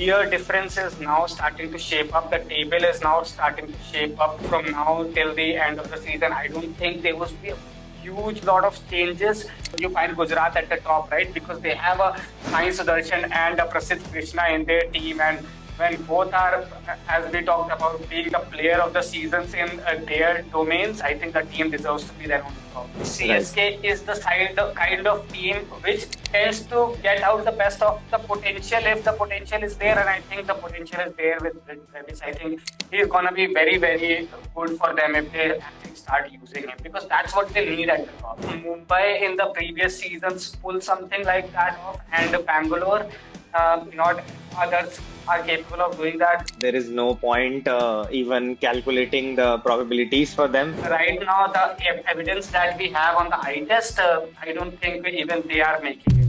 clear difference is now starting to shape up. The table is now starting to shape up from now till the end of the season. I don't think there was be a huge lot of changes. You find Gujarat at the top, right? Because they have a Sai Sudarshan and a Prasidh Krishna in their team, and when both are, as we talked about, being the player of the seasons in their domains, I think the team deserves to be there on the top. Right. CSK is the kind of team which tends to get out the best of the potential if the potential is there, and I think the potential is there with Travis. I think he's gonna be very, very good for them if they actually start using him, because that's what they need at the top. Mumbai in the previous seasons pulled something like that off, and Bangalore, not others are capable of doing that. There is no point even calculating the probabilities for them. Right now, the evidence that we have on the eye test, I don't think even they are making it.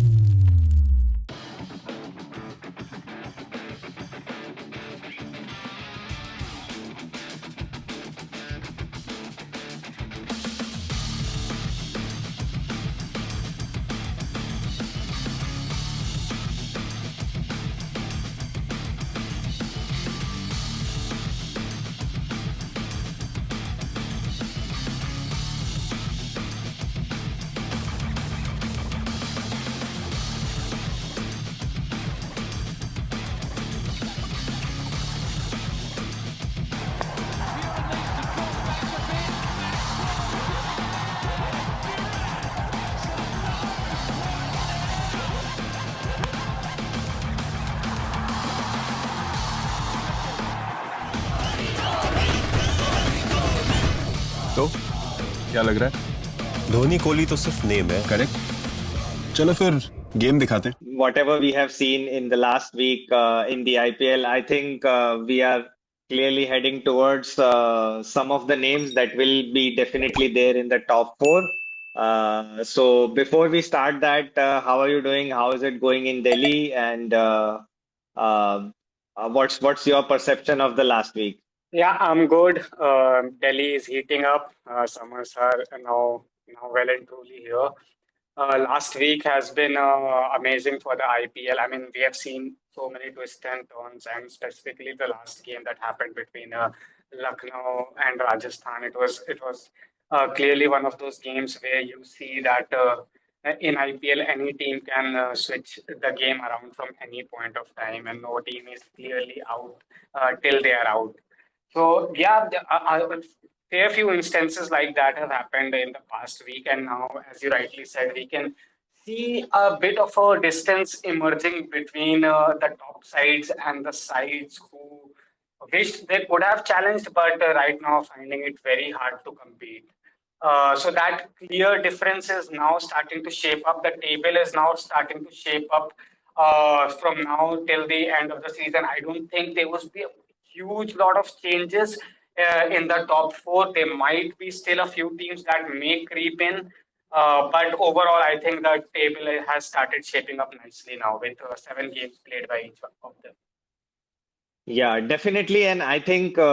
तो क्या लग रहा है? धोनी कोहली तो सिर्फ name है। Correct. चलो फिर गेम दिखाते हैं। Whatever we have seen in the last week in the IPL, I think we are clearly heading towards some of the names that will be definitely there in the top four. So before we start that, how are you doing? How is it going in Delhi? And uh, what's your perception of the last week? Yeah, I'm good. Delhi is heating up. Summers are now well and truly here. Last week has been amazing for the IPL. I mean, we have seen so many twists and turns, and specifically the last game that happened between Lucknow and Rajasthan. It was clearly one of those games where you see that in IPL any team can switch the game around from any point of time, and no team is clearly out till they are out. So yeah, fair few instances like that have happened in the past week, and now, as you rightly said, we can see a bit of a distance emerging between the top sides and the sides who wish they could have challenged, but right now finding it very hard to compete. So that clear difference is now starting to shape up. The table is now starting to shape up from now till the end of the season. I don't think there was be a huge lot of changes in the top four. There might be still a few teams that may creep in, but overall, I think the table has started shaping up nicely now with 7 games played by each of them. Yeah, definitely, and I think you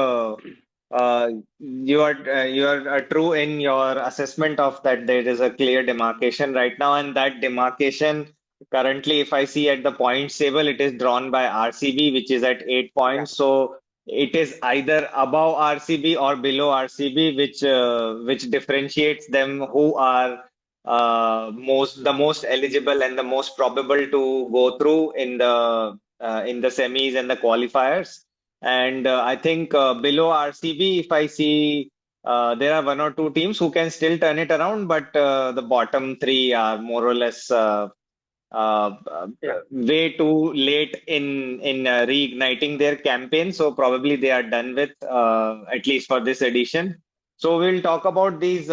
are true in your assessment of that. There is a clear demarcation right now, and that demarcation currently, if I see at the points table, it is drawn by RCB, which is at 8 points. So it is either above RCB or below RCB, which differentiates them who are the most eligible and the most probable to go through in the semis and the qualifiers. And I think below RCB, if I see there are one or two teams who can still turn it around, but the bottom three are more or less way too late in reigniting their campaign. So probably they are done with at least for this edition. So we'll talk about these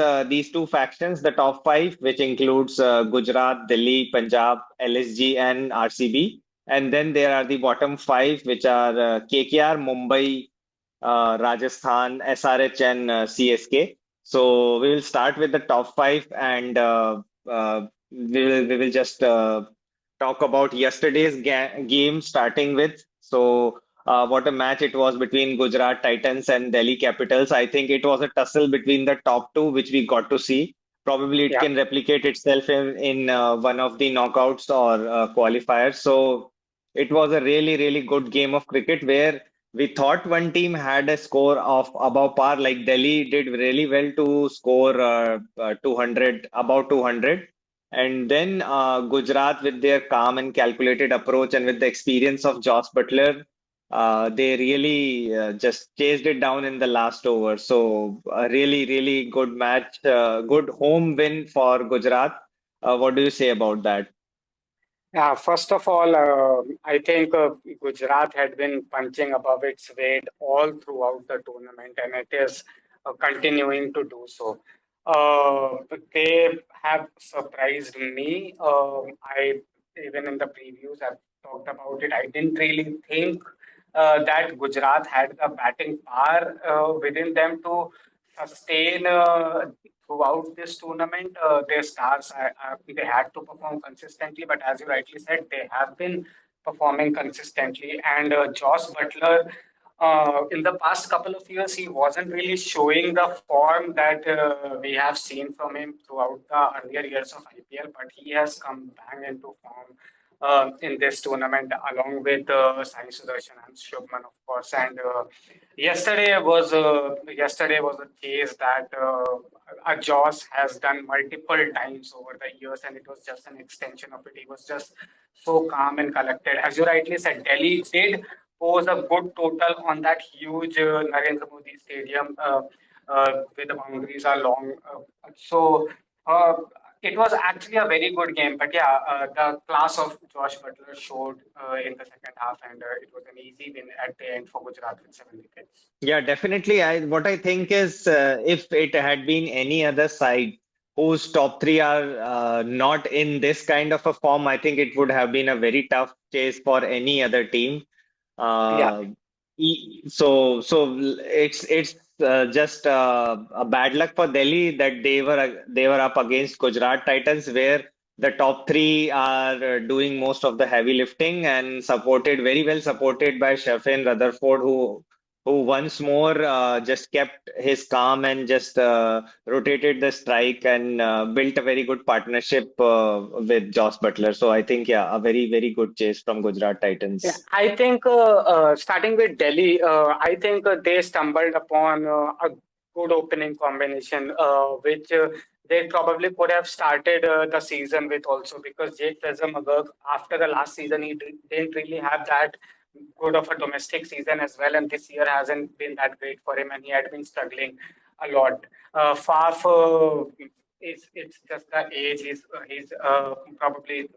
two factions, the top five, which includes Gujarat, Delhi, Punjab, LSG, and RCB. And then there are the bottom five, which are KKR, Mumbai, Rajasthan, SRH, and CSK. So we will start with the top five, and we will just talk about yesterday's game, starting with. So what a match it was between Gujarat Titans and Delhi Capitals. I think it was a tussle between the top two, which we got to see. Probably it Yeah. can replicate itself in one of the knockouts or qualifiers. So it was a really, really good game of cricket where we thought one team had a score of above par, like Delhi did really well to score 200, about 200. And then Gujarat, with their calm and calculated approach and with the experience of Joss Butler, they really just chased it down in the last over. So a really, really good match, good home win for Gujarat. What do you say about that? Yeah, first of all, I think Gujarat had been punching above its weight all throughout the tournament, and it is continuing to do so. They have surprised me. I even in the previews I've talked about it. I didn't really think that Gujarat had the batting power within them to sustain throughout this tournament. Their stars, they had to perform consistently, but as you rightly said, they have been performing consistently. And Josh Butler, in the past couple of years, he wasn't really showing the form that we have seen from him throughout the earlier years of IPL, but he has come bang into form in this tournament, along with Sai Sudarshan and Shubman, of course. And yesterday was a chase that Jaws has done multiple times over the years, and it was just an extension of it. He was just so calm and collected. As you rightly said, Delhi did pose a good total on that huge Narendra Modi Stadium, where the boundaries are long. So. It was actually a very good game, but yeah, the class of Josh Butler showed in the second half, and it was an easy win at the end for Gujarat with 7 wickets. Yeah, definitely. What I think is if it had been any other side whose top three are not in this kind of a form, I think it would have been a very tough chase for any other team. Yeah, Uh, so it's just a bad luck for Delhi that they were up against Gujarat Titans, where the top three are doing most of the heavy lifting and supported very well supported by Shafin Rutherford, who once more just kept his calm and just rotated the strike and built a very good partnership with Joss Butler. So I think, yeah, a very, very good chase from Gujarat yeah. Titans. I think starting with Delhi, I think they stumbled upon a good opening combination, which they probably could have started the season with also because Jake Fezemagur, after the last season, didn't really have that good of a domestic season as well, and this year hasn't been that great for him, and he had been struggling a lot. Faf, it's just the age. He's probably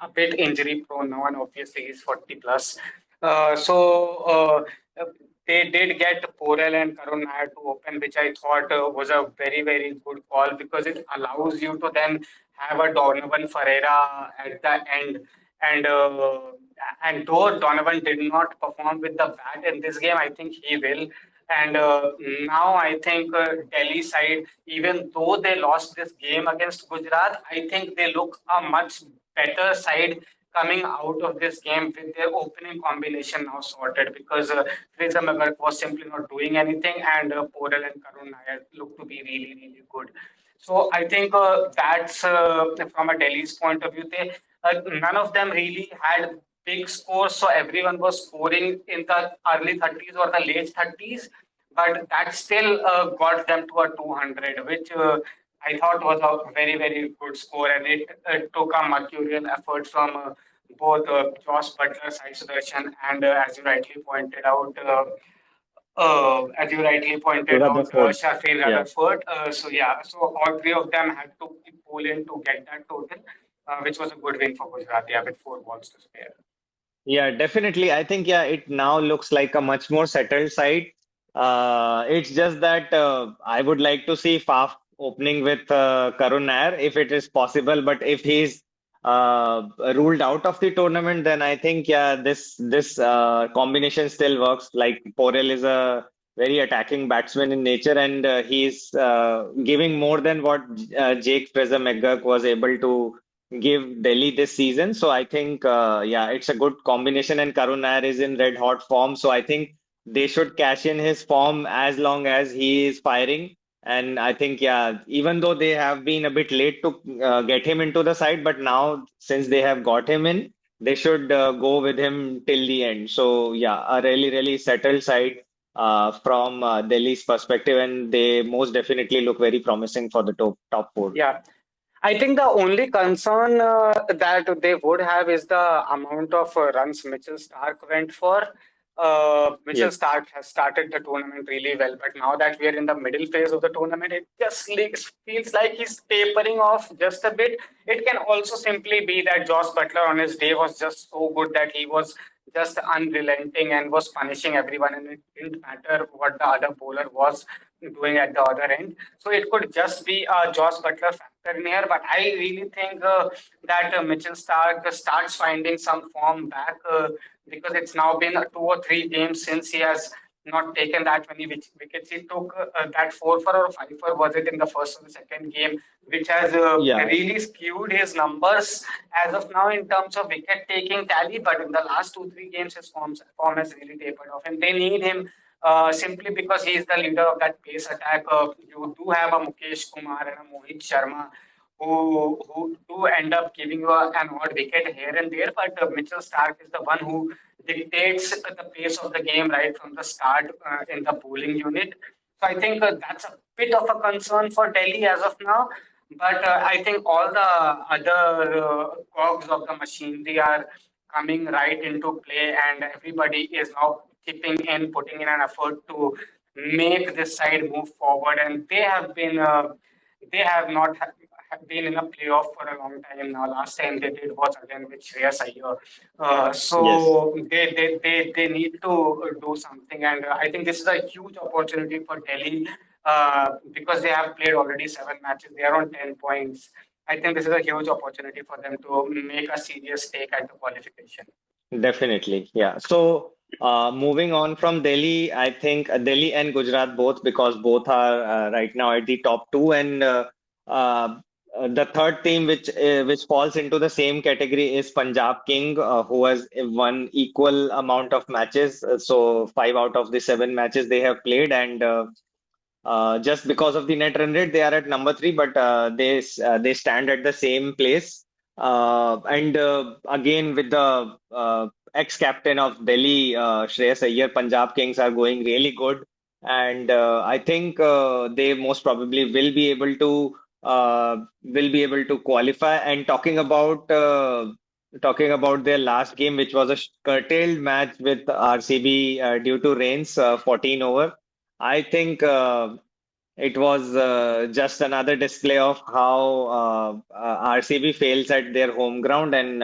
a bit injury prone now, and obviously he's 40 plus. So they did get Porel and Karun Nair to open, which I thought was a very, very good call because it allows you to then have a Donovan Ferreira at the end. And and though Donovan did not perform with the bat in this game, I think he will. And now I think Delhi side, even though they lost this game against Gujarat, I think they look a much better side coming out of this game with their opening combination now sorted because Fraser McGurk was simply not doing anything and Porel and Karun Nair look to be really, really good. So I think that's from a Delhi's point of view. None of them really had big scores, so everyone was scoring in the early 30s or the late 30s, but that still got them to a 200, which I thought was a very, very good score, and it took a mercurial effort from both Josh Butler, Sai Sudarshan, and as you rightly pointed out, Rutherford. Shafin Yeah. Rutherford. So yeah, so all three of them had to pull in to get that total, which was a good win for Gujarat. Yeah, with 4 balls to spare. Yeah, definitely. I think, yeah, it now looks like a much more settled side. It's just that I would like to see Faf opening with Karun Nair if it is possible. But if he's ruled out of the tournament, then I think, yeah, this combination still works. Like Porel is a very attacking batsman in nature, and he's giving more than what Jake Fraser-McGurk was able to give Delhi this season. So I think, yeah, it's a good combination. And Karun Nair is in red hot form. So I think they should cash in his form as long as he is firing. And I think, yeah, even though they have been a bit late to get him into the side, but now since they have got him in, they should go with him till the end. So yeah, a really, really settled side from Delhi's perspective, and they most definitely look very promising for the top four. Yeah. I think the only concern that they would have is the amount of runs Mitchell Stark went for. Mitchell Yes, Stark has started the tournament really well, but now that we are in the middle phase of the tournament, it just feels like he's tapering off just a bit. It can also simply be that Josh Butler on his day was just so good that he was just unrelenting and was punishing everyone, and it didn't matter what the other bowler was doing at the other end. So it could just be a Josh Butler factor in here, but I really think that Mitchell Stark starts finding some form back because it's now been 2 or 3 games since he has not taken that many wickets. He took that 4 for or 5 for, was it in the first or the second game, which has yeah, really skewed his numbers as of now in terms of wicket taking tally. But in the last 2 3 games, his form has really tapered off, and they need him simply because he is the leader of that pace attack. You do have a Mukesh Kumar and a Mohit Sharma who do end up giving you an odd wicket here and there, but Mitchell Stark is the one who dictates the pace of the game right from the start in the bowling unit. So I think that's a bit of a concern for Delhi as of now. But I think all the other cogs of the machinery are coming right into play, and everybody is now chipping in, putting in an effort to make this side move forward. And they have not have been in a playoff for a long time now. Last time they did was again with Shreyas Iyer. yes. So they need to do something, and I think this is a huge opportunity for Delhi because they have played already 7 matches. They are on 10 points. I think this is a huge opportunity for them to make a serious take at the qualification. Definitely, yeah. So, moving on from Delhi, I think Delhi and Gujarat both, because both are right now at the top two, and uh, the third team which falls into the same category is Punjab King, who has won equal amount of matches. So, 5 out of the 7 matches they have played, and just because of the net run rate, they are at number three, but they stand at the same place. And again, with the ex-captain of Delhi, Shreyas Iyer, Punjab Kings are going really good, and I think they most probably will be able to qualify. And talking about their last game, which was a curtailed match with RCB due to rains, 14 over. I think it was just another display of how RCB fails at their home ground, and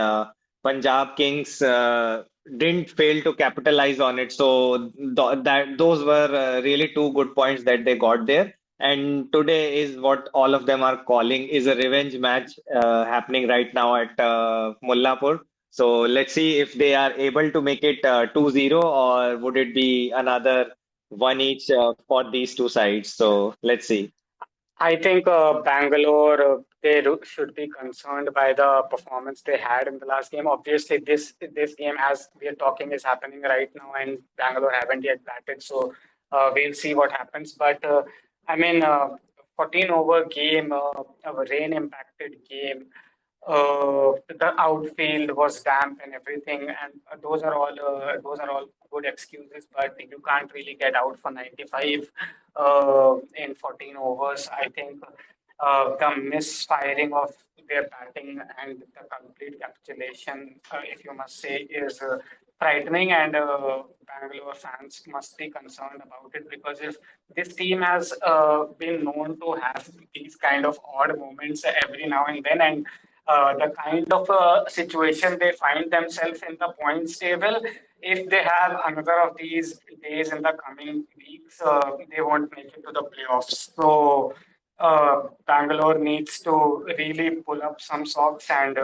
Punjab Kings didn't fail to capitalize on it. So that those were really two good points that they got there. And today is what all of them are calling is a revenge match happening right now at Mullapur. So let's see if they are able to make it 2-0, or would it be another one each for these two sides. So let's see. I think Bangalore should be concerned by the performance they had in the last game. Obviously, this game, as we are talking, is happening right now, and Bangalore haven't yet batted, so we'll see what happens. But I mean, 14 over game, a rain impacted game. The outfield was damp and everything, and those are all good excuses. But you can't really get out for 95 in 14 overs. I think the misfiring of their batting and the complete capitulation, if you must say, is frightening, and Bangalore fans must be concerned about it because if this team has been known to have these kind of odd moments every now and then, and the kind of situation they find themselves in the points table, if they have another of these days in the coming weeks, they won't make it to the playoffs. So Bangalore needs to really pull up some socks and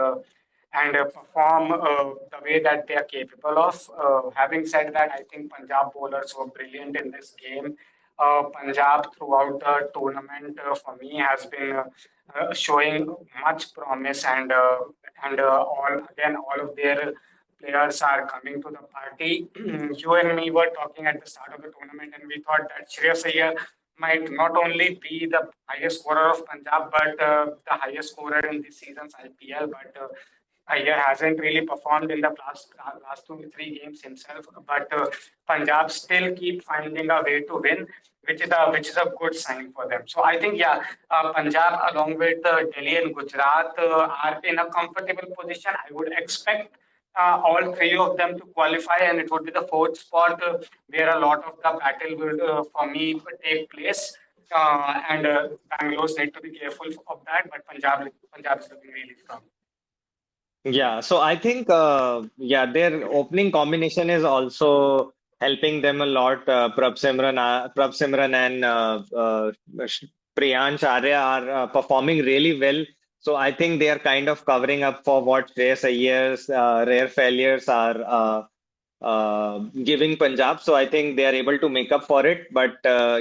perform the way that they are capable of. Having said that, I think Punjab bowlers were brilliant in this game. Punjab throughout the tournament for me has been showing much promise, and all of their players are coming to the party. You and me were talking at the start of the tournament, and we thought that Shreyas Iyer might not only be the highest scorer of Punjab, but the highest scorer in this season's IPL. But Iyer hasn't really performed in the last 2 3 games himself, but Punjab still keep finding a way to win, which is a good sign for them. So I think yeah, Punjab along with Delhi and Gujarat are in a comfortable position. I would expect all three of them to qualify, and it would be the fourth spot where a lot of the battle will, for me, take place. And Bangalore's need to be careful of that, but Punjab is looking really strong. Yeah, so I think yeah, their opening combination is also helping them a lot. Prabh Simran and Priyansh Arya are performing really well. So I think they are kind of covering up for what Shreyas Iyer's rare failures are giving Punjab. So I think they are able to make up for it. But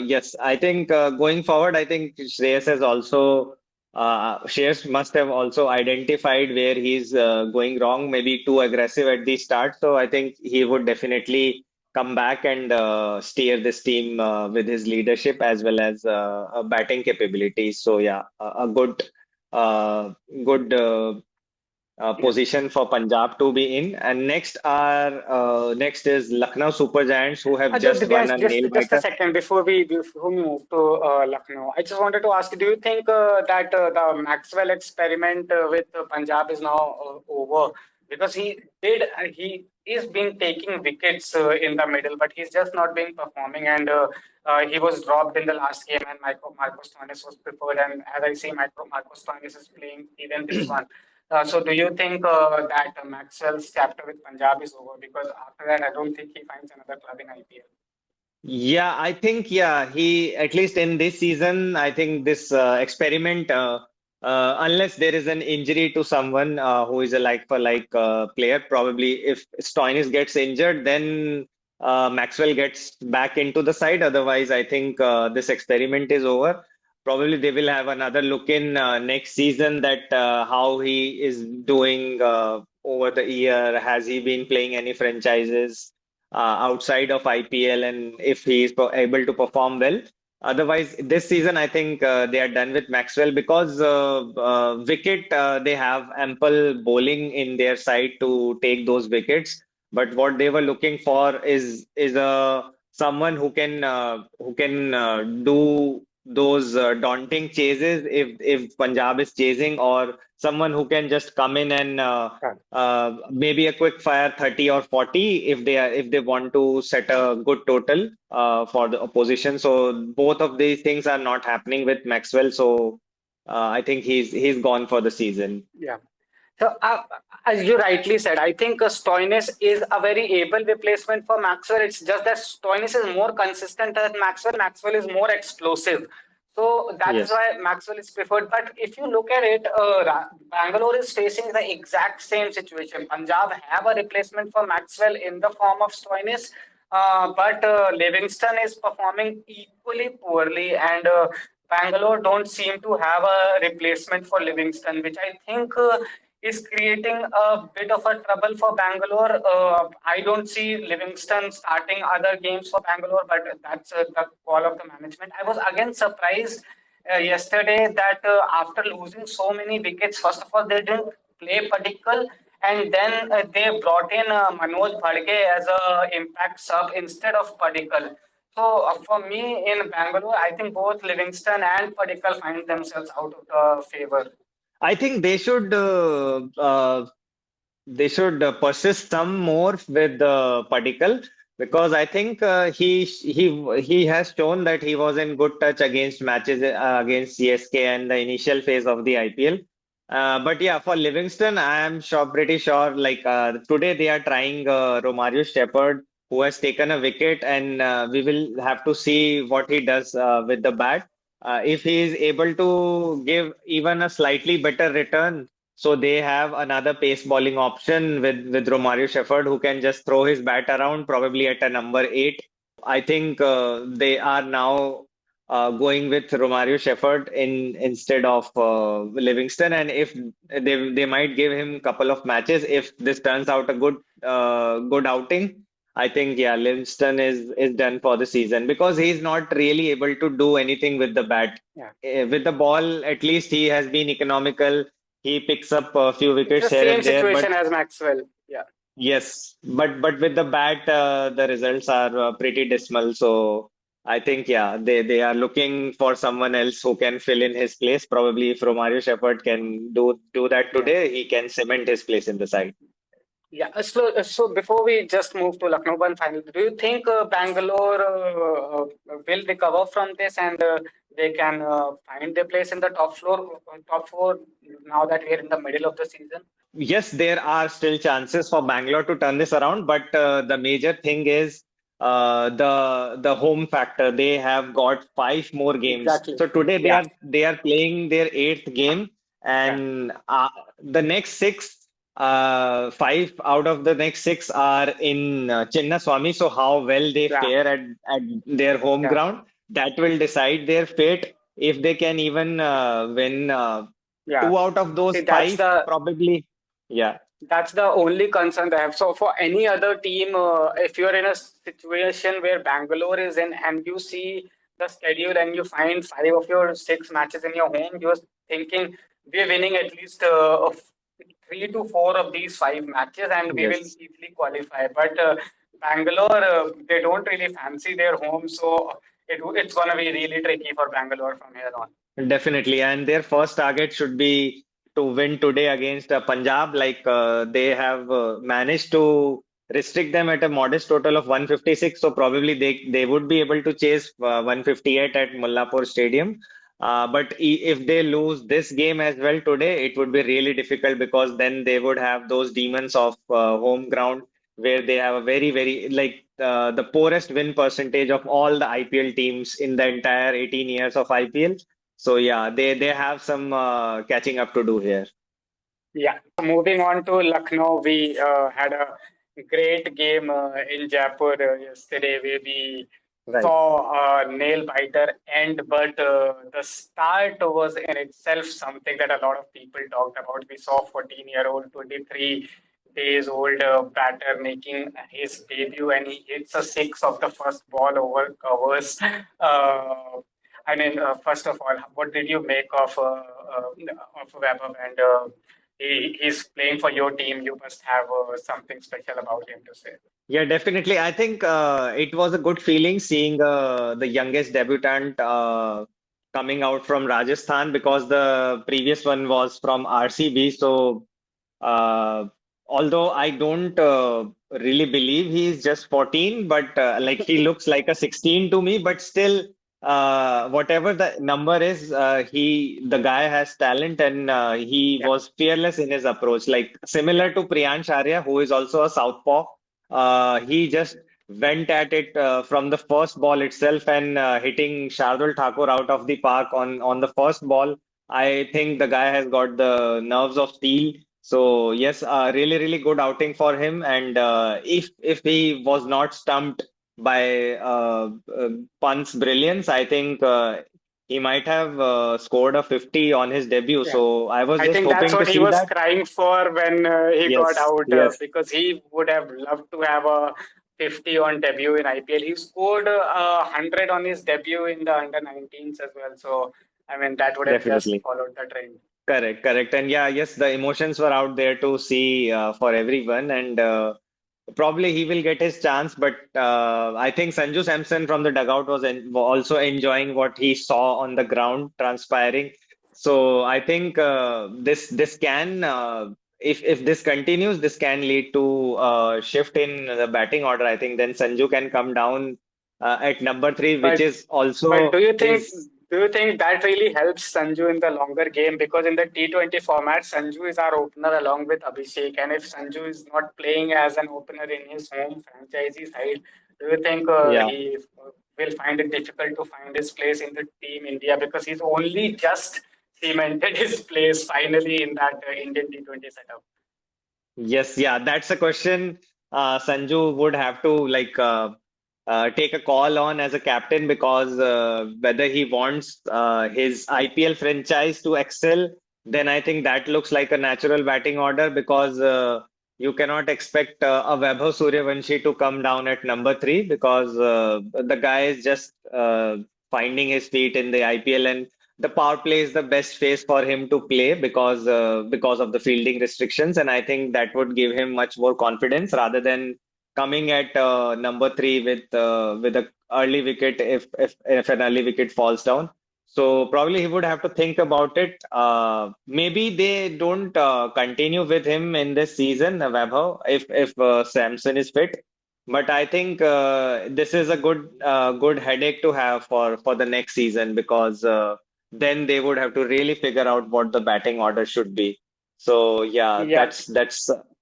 yes, I think going forward, I think Shreyas must have also identified where he's going wrong, maybe too aggressive at the start. So I think he would definitely come back and steer this team with his leadership as well as batting capabilities. So yeah, a uh, good Yeah. position for Punjab to be in. And next is Lucknow Super Giants, who have just won Divyansh, a just nail just a biter. second before we move to Lucknow, I just wanted to ask, do you think that the Maxwell experiment with Punjab is now over? Because he is been taking wickets in the middle, but he's just not been performing, and he was dropped in the last game, and Marcos Stoinis was preferred, and as I see, Marcos Stoinis is playing even this one. So do you think that Maxwell's chapter with Punjab is over? Because after that, I don't think he finds another club in IPL. Yeah, I think, yeah, he, at least in this season, I think this experiment, unless there is an injury to someone who is a like for like player, probably if Stoinis gets injured, then Maxwell gets back into the side. Otherwise, I think this experiment is over. Probably they will have another look in next season that how he is doing over the year. Has he been playing any franchises outside of IPL, and if he is able to perform well. Otherwise, this season I think they are done with Maxwell because wicket they have ample bowling in their side to take those wickets. But what they were looking for is a someone who can do those daunting chases if Punjab is chasing, or someone who can just come in and maybe a quick fire 30 or 40 if they want to set a good total for the opposition. So both of these things are not happening with Maxwell. So I think he's gone for the season. Yeah. So, as you rightly said, I think Stoinis is a very able replacement for Maxwell. It's just that Stoinis is more consistent than Maxwell. Maxwell is more explosive. So that is Yes. why Maxwell is preferred. But if you look at it, Bangalore is facing the exact same situation. Punjab have a replacement for Maxwell in the form of Stoinis, but Livingston is performing equally poorly, and Bangalore don't seem to have a replacement for Livingston, which I think is creating a bit of a trouble for Bangalore. I don't see Livingston starting other games for Bangalore, but that's the call of the management. I was again surprised yesterday that after losing so many wickets, first of all, they didn't play Padikkal, and then they brought in Manoj Bhadge as a impact sub instead of Padikkal. So for me in Bangalore, I think both Livingston and Padikkal find themselves out of the favor. I think they should persist some more with Padikkal, because I think he has shown that he was in good touch against matches against CSK and the initial phase of the IPL. But yeah, for Livingston, I am pretty sure. Like today, they are trying Romario Shepherd, who has taken a wicket, and we will have to see what he does with the bat. If he is able to give even a slightly better return, so they have another pace bowling option with Romario Shepherd, who can just throw his bat around, probably at a number eight. I think they are now going with Romario Shepherd instead of Livingston, and if they might give him a couple of matches if this turns out a good outing. I think yeah, Livingston is done for the season because he's not really able to do anything with the bat. Yeah. With the ball, at least he has been economical. he picks up a few It's the wickets here same and there, but situation as Maxwell. Yeah. yes, but with the bat, the results are pretty dismal. So I think yeah, they are looking for someone else who can fill in his place. Probably if Romario Shepherd can do that Yeah. today, he can cement his place in the side. Yeah. So before we just move to Lucknow one final, do you think Bangalore will recover from this and they can find their place in the top four now that we are in the middle of the season? Yes, there are still chances for Bangalore to turn this around, but the major thing is the home factor. They have got 5 more games. Exactly. So today Yeah. they are playing their eighth game, Yeah. and the next six, 5 out of the next 6 are in Chinnaswamy. So how well they Yeah. fare at their home Yeah. ground, that will decide their fate. If they can even win. Yeah. Two out of See, those five, probably. Yeah. that's the only concern they have. So for any other team, if you're in a situation where Bangalore is in and you see the schedule and you find 5 of your 6 matches in your home, you're thinking we're winning at least 3 to 4 of these 5 matches and we will Yes. easily qualify. But Bangalore, they don't really fancy their home, so it's going to be really tricky for Bangalore from here on. Definitely. And their first target should be to win today against Punjab. Like they have managed to restrict them at a modest total of 156. So probably they would be able to chase 158 at Mullapur Stadium. But if they lose this game as well today, it would be really difficult because then they would have those demons of home ground where they have a very, like the poorest win percentage of all the IPL teams in the entire 18 years of IPL. So yeah, they have some catching up to do here. Yeah. So moving on to Lucknow, we had a great game in Jaipur yesterday where we Right. saw a nail biter end, but the start was in itself something that a lot of people talked about. We saw 14-year-old, 23 days old batter making his debut, and he hits a six of the first ball over covers. First of all, what did you make of Webber and he's playing for your team? You must have something special about him to say. Yeah, definitely. I think it was a good feeling seeing the youngest debutant coming out from Rajasthan because the previous one was from RCB. So Uh, although I don't really believe he's just 14, but like he looks like a 16 to me, but still, whatever the number is, the guy has talent and he Yeah, was fearless in his approach. Like yeah, similar to Priyansh Arya, who is also a southpaw, he just went at it from the first ball itself and hitting Shardul Thakur out of the park on the first ball. I think the guy has got the nerves of steel. So yes, really good outing for him. And if he was not stumped by Pant's brilliance, I think he might have scored a 50 on his debut. yeah. So I was I just think that's hoping to what he see was that. crying for when he got Yes, out yes, because he would have loved to have a 50 on debut in IPL. He scored 100 on his debut in the under 19s as well. So, I mean, that would have just definitely. followed the trend. Correct. And yeah, yes, the emotions were out there to see for everyone. And probably he will get his chance, but I think Sanju Samson from the dugout was also enjoying what he saw on the ground transpiring. So I think this can, if this continues, this can lead to a shift in the batting order. I think then Sanju can come down at number three, which But is But also his. do you think that really helps Sanju in the longer game? Because in the T20 format, Sanju is our opener along with Abhishek. And if Sanju is not playing as an opener in his home franchisee side, do you think Yeah. he will find it difficult to find his place in the team India? Because he's only just cemented his place finally in that Indian T20 setup. Yes, yeah, that's a question Sanju would have to take a call on as a captain because whether he wants his IPL franchise to excel, then I think that looks like a natural batting order because you cannot expect a Vaibhav Suryavanshi to come down at number three because the guy is just finding his feet in the IPL and the power play is the best phase for him to play because of the fielding restrictions, and I think that would give him much more confidence rather than coming at number three with a early wicket if an early wicket falls down. So probably he would have to think about it. Maybe they don't continue with him in this season, Vaibhav, if Samson is fit. But I think this is a good headache to have for the next season because then they would have to really figure out what the batting order should be. So yeah, Yeah,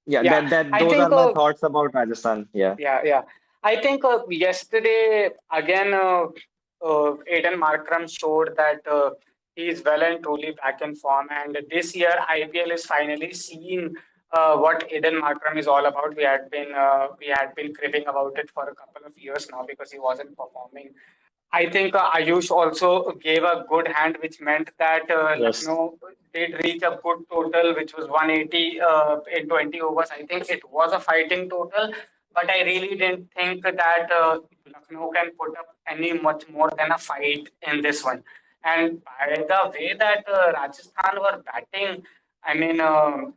yeah, yeah. that I those are think my thoughts about Rajasthan. Yeah. Yeah, yeah. I think yesterday again, Aiden Markram showed that he is well and truly back in form, and this year IPL is finally seeing what Aiden Markram is all about. We had been cribbing about it for a couple of years now because he wasn't performing. I think Ayush also gave a good hand, which meant that Yes. Lucknow did reach a good total, which was 180 in 20 overs. I think it was a fighting total, but I really didn't think that Lucknow can put up any much more than a fight in this one. And by the way that Rajasthan were batting, I mean,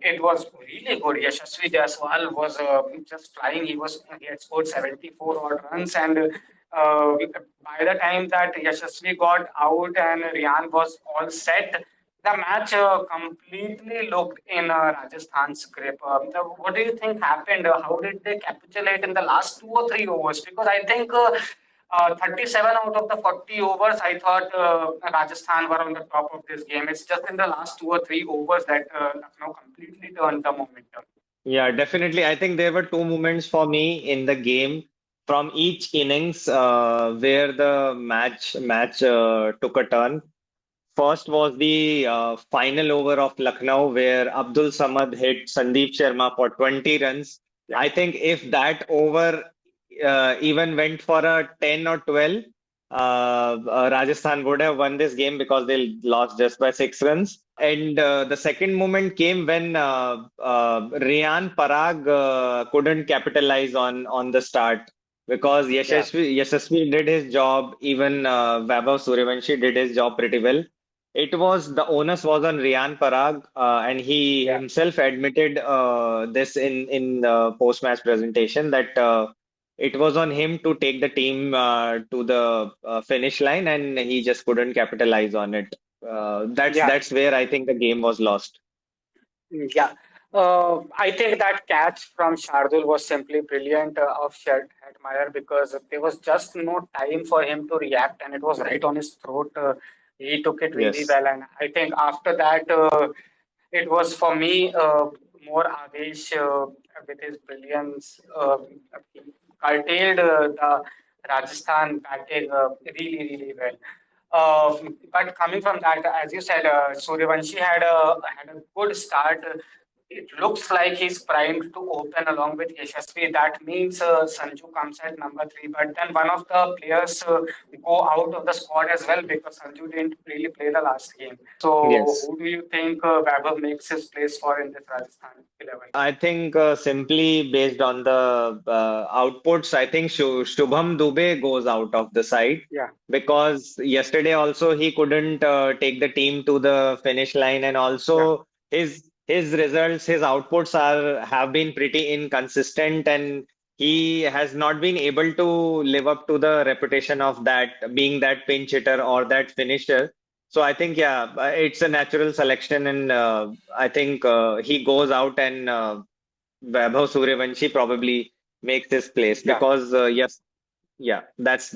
it was really good. Yashasvi Jaiswal was just flying. He had scored 74 odd runs, and by the time that Yashasvi got out and Rian was all set, the match completely looked in Rajasthan's grip. What do you think happened? How did they capitulate in the last 2 or 3 overs? Because I think 37 out of the 40 overs, I thought Rajasthan were on the top of this game. It's just in the last 2 or 3 overs that Lucknow completely turned the momentum. Yeah, definitely. I think there were two moments for me in the game from each innings where the match took a turn. First was the final over of Lucknow where Abdul Samad hit Sandeep Sharma for 20 runs. Yeah, I think if that over even went for a 10 or 12, Rajasthan would have won this game because they lost just by 6 runs. And the second moment came when Riyan Parag couldn't capitalize on the start because yeah, Yashasvi did his job. Even Vaibhav Suryavanshi did his job pretty well. It was the onus was on Riyan Parag, and he yeah. himself admitted this in the post-match presentation that it was on him to take the team to the finish line, and he just couldn't capitalize on it. Yeah, That's where I think the game was lost. yeah. I think that catch from Shardul was simply brilliant of Hetmeyer because there was just no time for him to react, and it was right on his throat. He took it really Yes, well, and I think after that, it was for me more Adesh with his brilliance. He curtailed the Rajasthan batting really, really well. But coming from that, as you said, Suryavanshi had a good start. It looks like he's primed to open along with Yashasvi. That means Sanju comes at number three. But then one of the players go out of the squad as well because Sanju didn't really play the last game. So yes. who do you think Vaibhav makes his place for in this Rajasthan 11? I think simply based on the outputs, I think Shubham Dubey goes out of the side Yeah, because yesterday also he couldn't take the team to the finish line, and yeah, also his results, his outputs are have been pretty inconsistent, and he has not been able to live up to the reputation of that being that pinch hitter or that finisher. So I think yeah, it's a natural selection, and I think he goes out, and Vaibhav Suryavanshi probably makes his place yeah. because yes, yeah, that's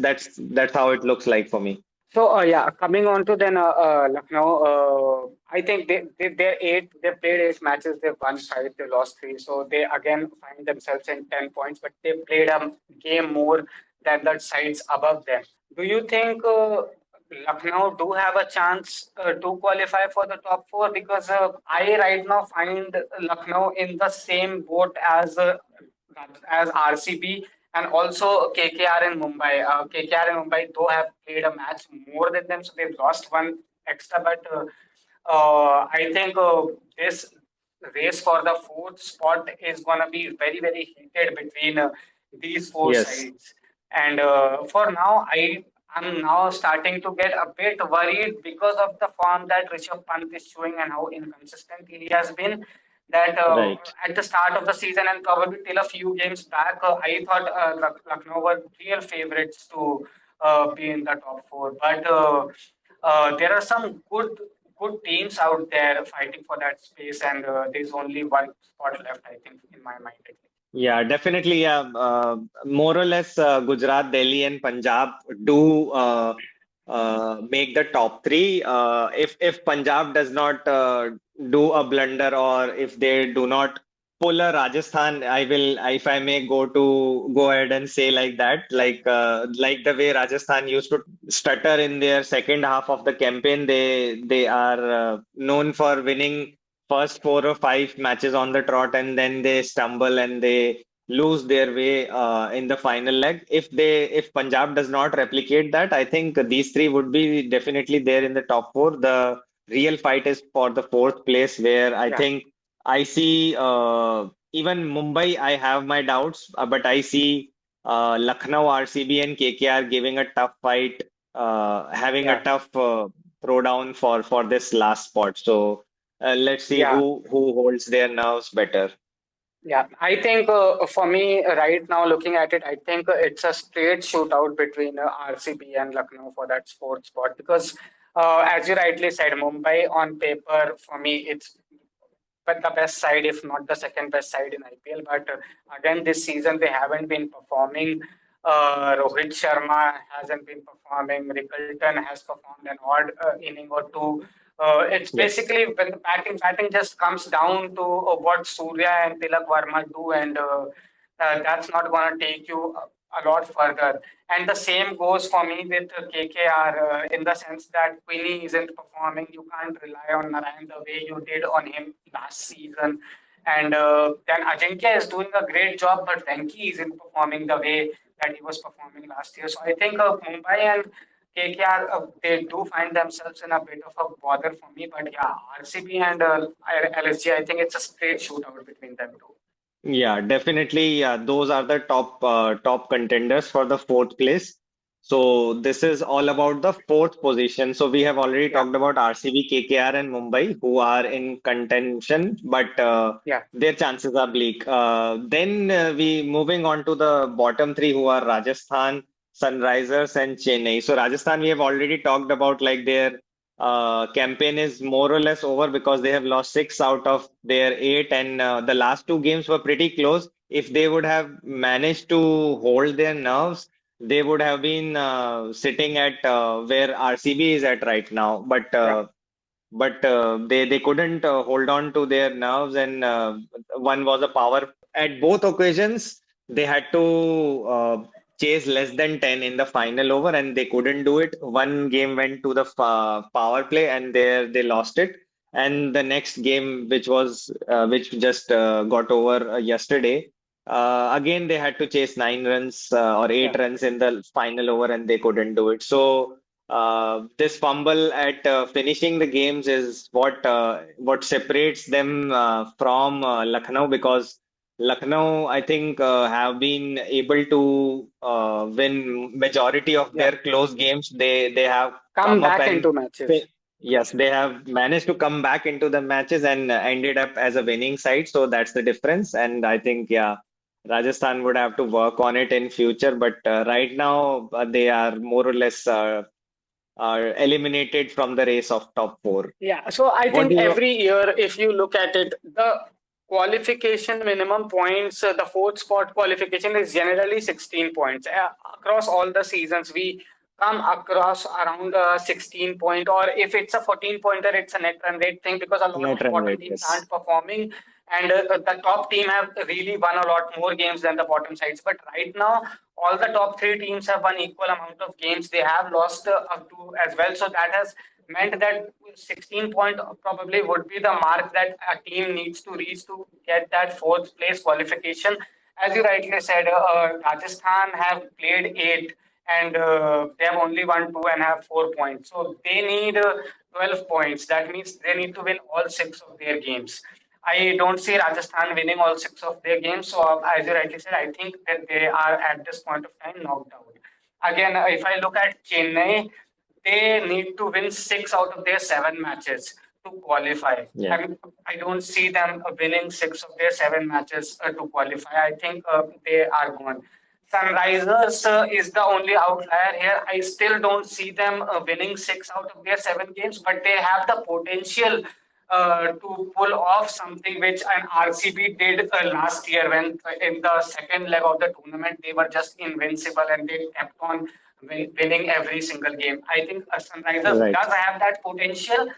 how it looks like for me. So yeah, coming on to then Lucknow, I think they played 8 matches, they've won five, they lost three, so they again find themselves in 10 points, but they played a game more than the sides above them. Do you think Lucknow do have a chance to qualify for the top four? Because I right now find Lucknow in the same boat as RCB and also KKR in Mumbai. KKR and Mumbai though have played a match more than them, so they've lost one extra. But I think this race for the fourth spot is going to be very, very heated between these four Yes. sides. And for now, I'm now starting to get a bit worried because of the form that Rishabh Pant is showing and how inconsistent he has been. That Right. at the start of the season and probably till a few games back, I thought Lucknow were real favorites to be in the top four. But there are some good teams out there fighting for that space, and there's only one spot left, I think, in my mind. At least. Yeah, definitely. Yeah, more or less, Gujarat, Delhi, and Punjab do make the top three. If Punjab does not do a blunder, or if they do not pull a Rajasthan, I will, if I may go ahead and say like that, like the way Rajasthan used to stutter in their second half of the campaign. They are known for winning first 4 or 5 matches on the trot, and then they stumble and they lose their way in the final leg. If Punjab does not replicate that, I think these three would be definitely there in the top four. The real fight is for the fourth place, where I Yeah, think I see even Mumbai. I have my doubts, but I see Lucknow, RCB, and KKR giving a tough fight, having a yeah. tough throwdown for this last spot. So. Let's see Yeah, who holds their nerves better. yeah. I think for me right now, looking at it, I think it's a straight shootout between RCB and Lucknow for that fourth spot because, as you rightly said, Mumbai on paper for me it's but the best side, if not the second best side in IPL. But again, this season they haven't been performing. Rohit Sharma hasn't been performing. Rickleton has performed an odd inning or two. It's Yes. basically when the batting just comes down to what Surya and Tilak Varma do, and that's not going to take you a lot further. And the same goes for me with KKR in the sense that Queenie isn't performing. You can't rely on Narayan the way you did on him last season. And then Ajinkya is doing a great job, but Venki isn't performing the way that he was performing last year. So I think Mumbai and KKR, they do find themselves in a bit of a bother for me. But yeah, RCB and LSG, I think it's a straight shootout between them two. Yeah, definitely. Those are the top contenders for the fourth place. So this is all about the fourth position. So we have already Yeah, talked about RCB, KKR, and Mumbai, who are in contention, but yeah, their chances are bleak. Then we moving on to the bottom three, who are Rajasthan, Sunrisers, and Chennai. So Rajasthan, we have already talked about, like their campaign is more or less over because they have lost 6 out of their 8, and the last 2 games were pretty close. If they would have managed to hold their nerves, they would have been sitting at where RCB is at right now. yeah, But they couldn't hold on to their nerves, and one was a power. At both occasions, they had to chase less than 10 in the final over, and they couldn't do it. One game went to the power play, and there they lost it. And the next game, which just got over yesterday, again they had to chase 9 runs or eight yeah. runs in the final over, and they couldn't do it. So this fumble at finishing the games is what separates them from Lucknow, because Lucknow, I think, have been able to win majority of Yeah, their close games. They have come come up back and into matches. fi- yes, they have managed to come back into the matches and ended up as a winning side. So that's the difference. And I think, yeah, Rajasthan would have to work on it in future. But right now, they are more or less are eliminated from the race of top four. Yeah, so I What think do you? every year, if you look at it, the qualification minimum points, the fourth spot qualification is generally 16 points. Across all the seasons, we come across around 16 point, or if it's a 14 pointer, it's a net run rate thing because a lot Net of run bottom rate, teams yes. aren't performing, and the top team have really won a lot more games than the bottom sides. But right now, all the top three teams have won equal amount of games. They have lost up to as well, so that has meant that 16 point probably would be the mark that a team needs to reach to get that fourth place qualification. As you rightly said, Rajasthan have played 8 and they have only won 2 and have 4 points. So they need 12 points. That means they need to win all 6 of their games. I don't see Rajasthan winning all 6 of their games. So, as you rightly said, I think that they are at this point of time knocked out. again, if I look at Chennai, they need to win six out of their seven matches to qualify. Yeah, I don't see them winning six of their seven matches to qualify. I think they are gone. Sunrisers is the only outlier here. I still don't see them winning six out of their seven games, but they have the potential to pull off something which an RCB did last year when in the second leg of the tournament they were just invincible and they kept on winning every single game. I think Sunrisers right. does have that potential,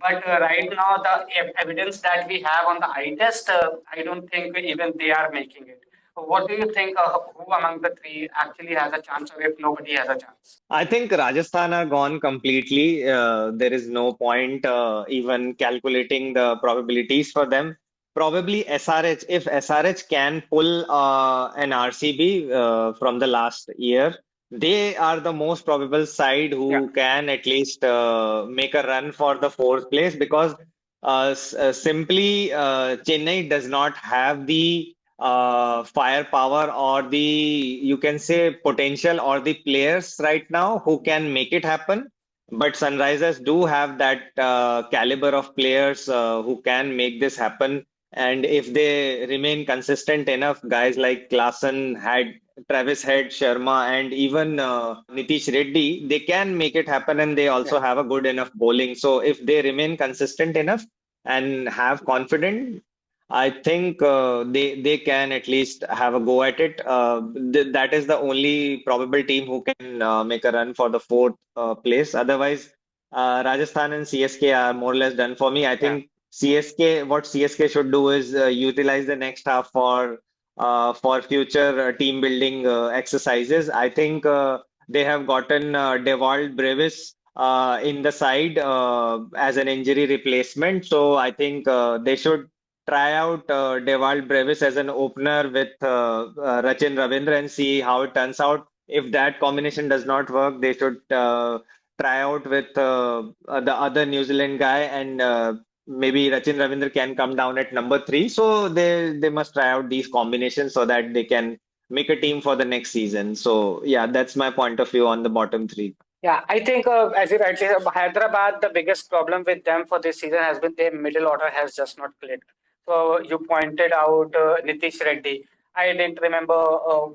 but right now the evidence that we have on the eye test, I don't think even they are making it. What do you think? Who among the three actually has a chance, or if nobody has a chance? I think Rajasthan are gone completely. There is no point even calculating the probabilities for them. Probably SRH, if SRH can pull an RCB from the last year, they are the most probable side Yeah, who can at least make a run for the fourth place because simply Chennai does not have the firepower or the you can say potential or the players right now who can make it happen. But Sunrisers do have that caliber of players who can make this happen. And if they remain consistent enough, guys like Klassen, had Travis Head, Sharma, and even Nitish Reddy, they can make it happen. And they yeah, also have a good enough bowling. So if they remain consistent enough and have confidence, I think they can at least have a go at it. Th That is the only probable team who can make a run for the fourth place. Otherwise, Rajasthan and CSK are more or less done for me. I yeah, think what CSK should do is utilize the next half for future team building exercises. I think they have gotten Devald Brevis in the side as an injury replacement. So I think they should try out Devald Brevis as an opener with Rachin Ravindra and see how it turns out. If that combination does not work, they should try out with the other New Zealand guy, and maybe Rachin Ravindra can come down at number three. So they must try out these combinations so that they can make a team for the next season. So yeah, that's my point of view on the bottom three. yeah. I think, as you rightly said, Hyderabad, the biggest problem with them for this season has been their middle order has just not clicked. So you pointed out Nitish Reddy. I didn't remember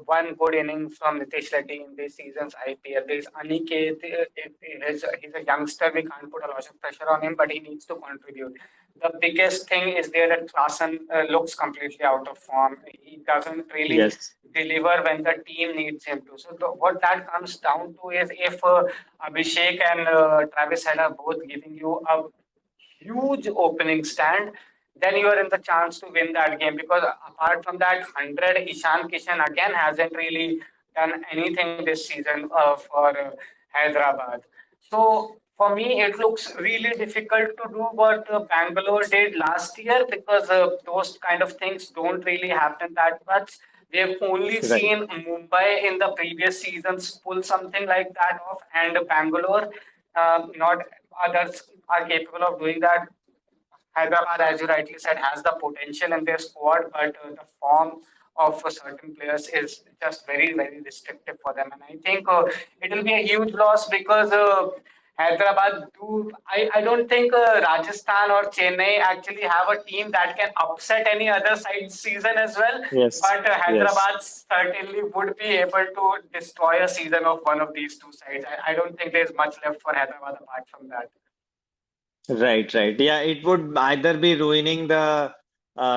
one good inning from Nitish Reddy in this season's IPL. There's Aniket. He's a youngster. We can't put a lot of pressure on him, but he needs to contribute. The biggest thing is there that Klassen looks completely out of form. He doesn't really Yes, deliver when the team needs him to. So what that comes down to is if Abhishek and Travis Head are both giving you a huge opening stand, then you are in the chance to win that game. Because apart from that, 100 Ishan Kishan again hasn't really done anything this season for Hyderabad. So for me, it looks really difficult to do what Bangalore did last year because those kind of things don't really happen that much. We've only right. seen Mumbai in the previous seasons pull something like that off, and Bangalore, not others are capable of doing that. Hyderabad, as you rightly said, has the potential in their squad, but the form of certain players is just very, very restrictive for them. And I think it will be a huge loss because Hyderabad do. I don't think Rajasthan or Chennai actually have a team that can upset any other side season as well. Yes, But yes. Hyderabad certainly would be able to destroy a season of one of these two sides. I don't think there's much left for Hyderabad apart from that. Right, right. Yeah, it would either be ruining the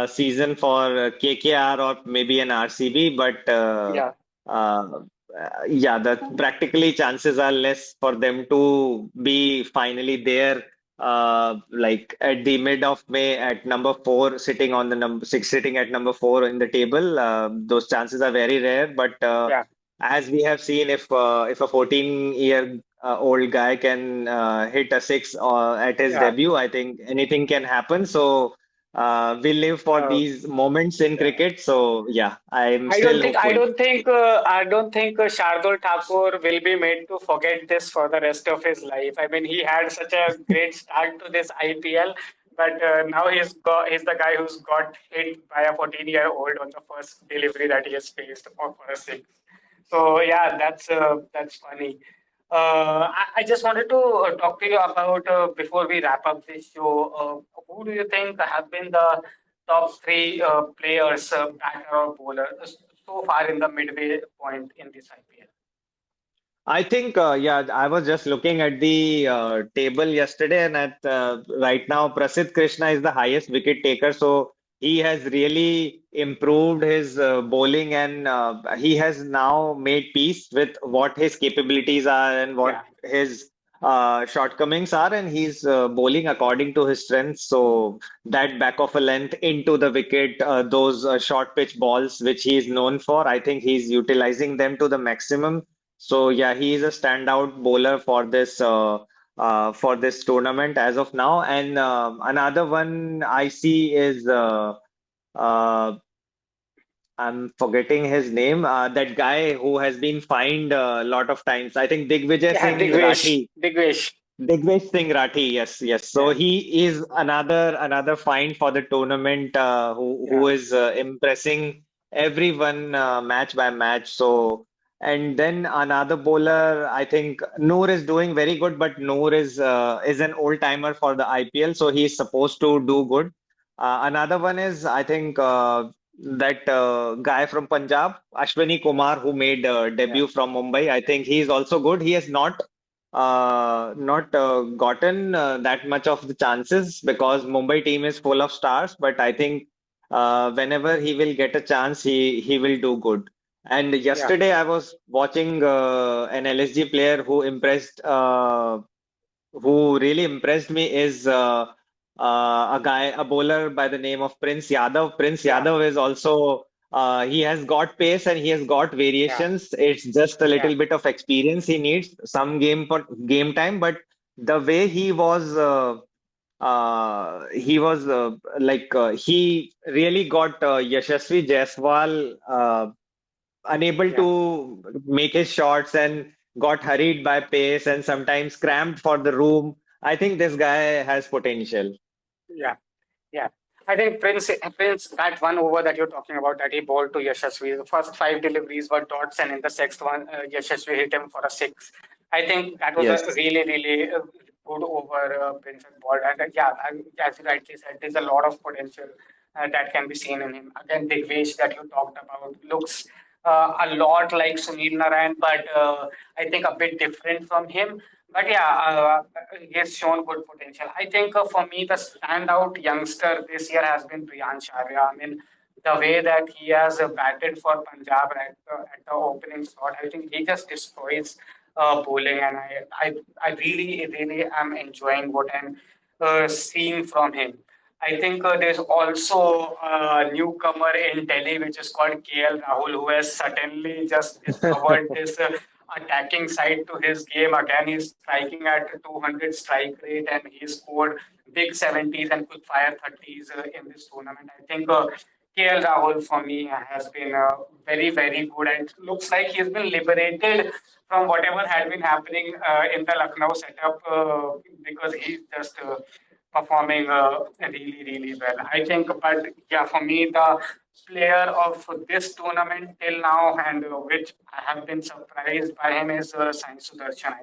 season for KKR or maybe an RCB, but Yeah. uh, yeah, the practically chances are less for them to be finally there, like at the mid of May at number four, sitting on the number six, sitting at number four in the table. Those chances are very rare, but Yeah. as we have seen, if a 14-year old guy can hit a six at his Yeah. debut, I think anything can happen. So we live for Uh, these moments in yeah. cricket. So yeah, I'm I don't still think I hopeful. don't think I don't think Shardul Thakur will be made to forget this for the rest of his life. I mean, he had such a great start to this IPL, but now he's the guy who's got hit by a 14-year-old on the first delivery that he has faced for a six. So yeah, that's funny. I just wanted to talk to you about before we wrap up this show. Who do you think have been the top three players, batter or bowler, so far in the midway point in this IPL? I think, yeah, I was just looking at the table yesterday, and at right now, Prasidh Krishna is the highest wicket taker. So he has really improved his bowling, and he has now made peace with what his capabilities are and what Yeah, his shortcomings are, and he's bowling according to his strengths. So that back of a length into the wicket, those short pitch balls, which he is known for, I think he's utilizing them to the maximum. So yeah, he is a standout bowler for this tournament as of now. And another one I see is uh, I'm forgetting his name. That guy who has been fined a lot of times. I think Digvijay yeah, Singh Rathi. Digvesh. Digvesh Singh Rathi, yes, yes. So Yeah, he is another find for the tournament, who yeah, is impressing everyone match by match. So and then another bowler, I think Noor is doing very good, but Noor is an old timer for the IPL, so he's supposed to do good. Another one is I think that guy from Punjab, Ashwini Kumar, who made yeah, debut from Mumbai. I think he's also good. He has not gotten that much of the chances because Mumbai team is full of stars. But I think whenever he will get a chance, he will do good. And yeah, yesterday I was watching an LSG player who really impressed me is a bowler by the name of Prince Yadav. Prince yeah, Yadav is also he has got pace and he has got yeah, variations. It's just a yeah, little bit of experience he needs, some game time, but the way he was he really got Yashasvi Jaiswal unable yeah, to make his shots and got hurried by pace and sometimes cramped for the room. I think this guy has potential. yeah. Yeah, I think Prince, that one over that you're talking about that he bowled to Yashasvi, the first five deliveries were dots, and in the sixth one, Yashasvi hit him for a six. I think that was a Yes. really good over Prince's ball. And yeah, as you rightly said, there's a lot of potential that can be seen in him. Again, Digvesh that you talked about looks a lot like Sunil Narayan, but I think a bit different from him. But yeah, he has shown good potential. I think for me, the standout youngster this year has been Priyansh Arya. I mean, the way that he has batted for Punjab at the opening slot, I think he just destroys bowling, and I really am enjoying what I'm seeing from him. I think there's also a newcomer in Delhi, which is called KL Rahul, who has suddenly just discovered this attacking side to his game. Again, he's striking at 200 strike rate, and he scored big 70s and quick fire 30s in this tournament. I think KL Rahul for me has been very good, and looks like he's been liberated from whatever had been happening in the Lucknow setup because he's just performing really well. I think, but yeah, for me, the player of this tournament till now, and which I have been surprised by him, is Sai Sudarshan.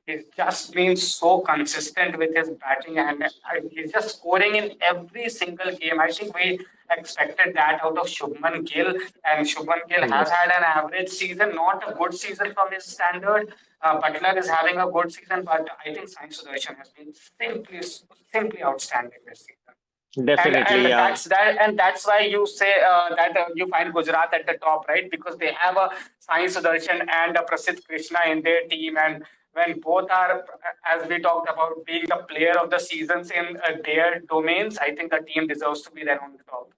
He's just been so consistent with his batting, and he's just scoring in every single game. I think we expected that out of Shubman Gill, and Shubman Gill has Yes. had an average season, not a good season from his standard. Butler is having a good season, but I think Sai Sudarshan has been simply outstanding this season. Definitely, yeah. And that's why you say that you find Gujarat at the top, right? Because they have a Sai Sudarshan and a Prasidh Krishna in their team, and when both are, as we talked about, being the player of the seasons in their domains, I think the team deserves to be there on the top.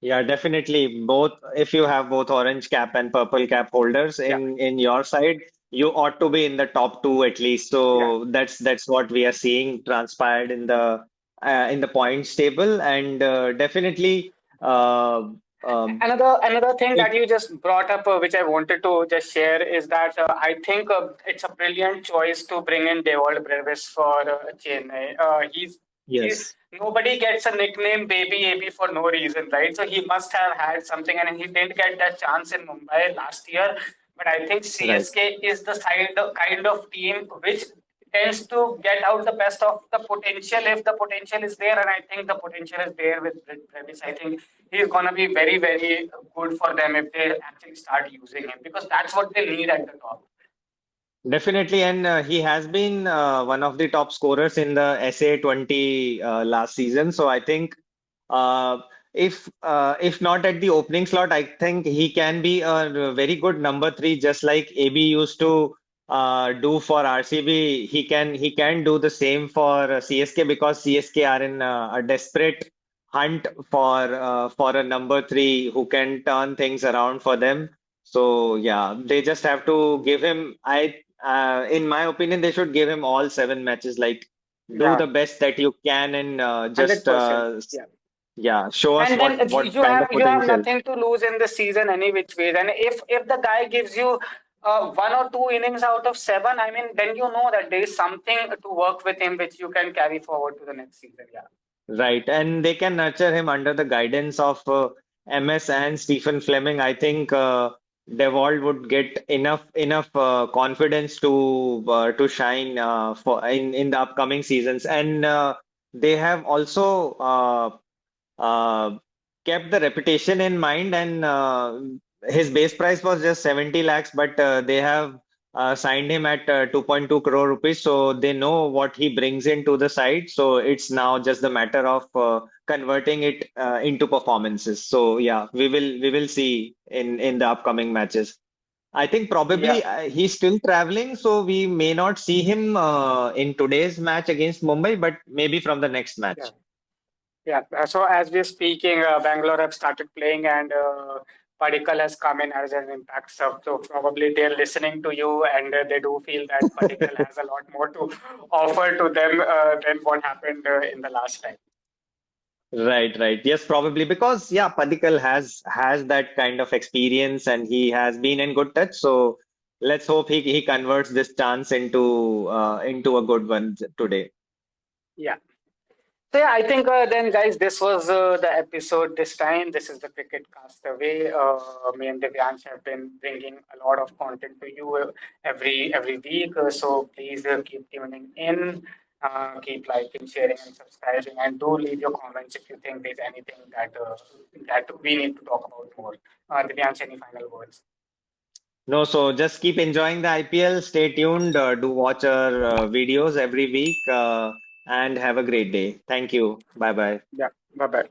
Yeah, definitely. Both, if you have both orange cap and purple cap holders Yeah, in your side, you ought to be in the top two at least. yeah. So that's what we are seeing transpired in the points table, and definitely Another thing it that you just brought up, which I wanted to just share, is that I think it's a brilliant choice to bring in Deval Brevis for Chennai. He yes. nobody gets a nickname Baby AB for no reason, right? So he must have had something, and he didn't get that chance in Mumbai last year. But I think Right. CSK is the kind of team which tends to get out the best of the potential if the potential is there, and I think the potential is there with Travis. I think he's gonna be very, very good for them if they actually start using him because that's what they need at the top. Definitely, and he has been one of the top scorers in the SA20 last season. So I think uh, if not at the opening slot, I think he can be a very good number three, just like AB used to do for RCB. He can do the same for CSK because CSK are in a desperate hunt for a number three who can turn things around for them. So yeah, they just have to give him. In my opinion, they should give him all 7 matches. Like, do Yeah, the best that you can and just 100%. Yeah. yeah, show us And then what you kind have of potential. nothing to lose in the season any which ways. And if the guy gives you 1 or 2 innings out of 7, I mean, then you know that there is something to work with him which you can carry forward to the next season. Yeah. Right, and they can nurture him under the guidance of MS and Stephen Fleming. I think Devold would get enough confidence to shine for in the upcoming seasons, and they have also uh, kept the reputation in mind, and his base price was just 70 lakhs, but they have signed him at 2.2 crore rupees, so they know what he brings into the side. So it's now just the matter of converting it into performances. So yeah, we will see in the upcoming matches. I think Yeah. probably he's still traveling, so we may not see him in today's match against Mumbai, but maybe from the next Yeah. match. Yeah. So as we're speaking, Bangalore have started playing and Padikkal has come in as an impact sub. So probably they're listening to you and they do feel that Padikkal has a lot more to offer to them than what happened in the last time. Right, right. Yes, probably because yeah, Padikal has that kind of experience and he has been in good touch. So let's hope he converts this chance into a good one today. Yeah. So yeah, I think then, guys, this was the episode this time. This is the Cricket Castaway. Me and Divyansh have been bringing a lot of content to you every week. So please keep tuning in, keep liking, sharing, and subscribing, and do leave your comments if you think there's anything that we need to talk about more. Divyansh, any final words? No, so just keep enjoying the IPL. Stay tuned. Do watch our videos every week and have a great day. Thank you. Bye bye. Yeah. Bye bye.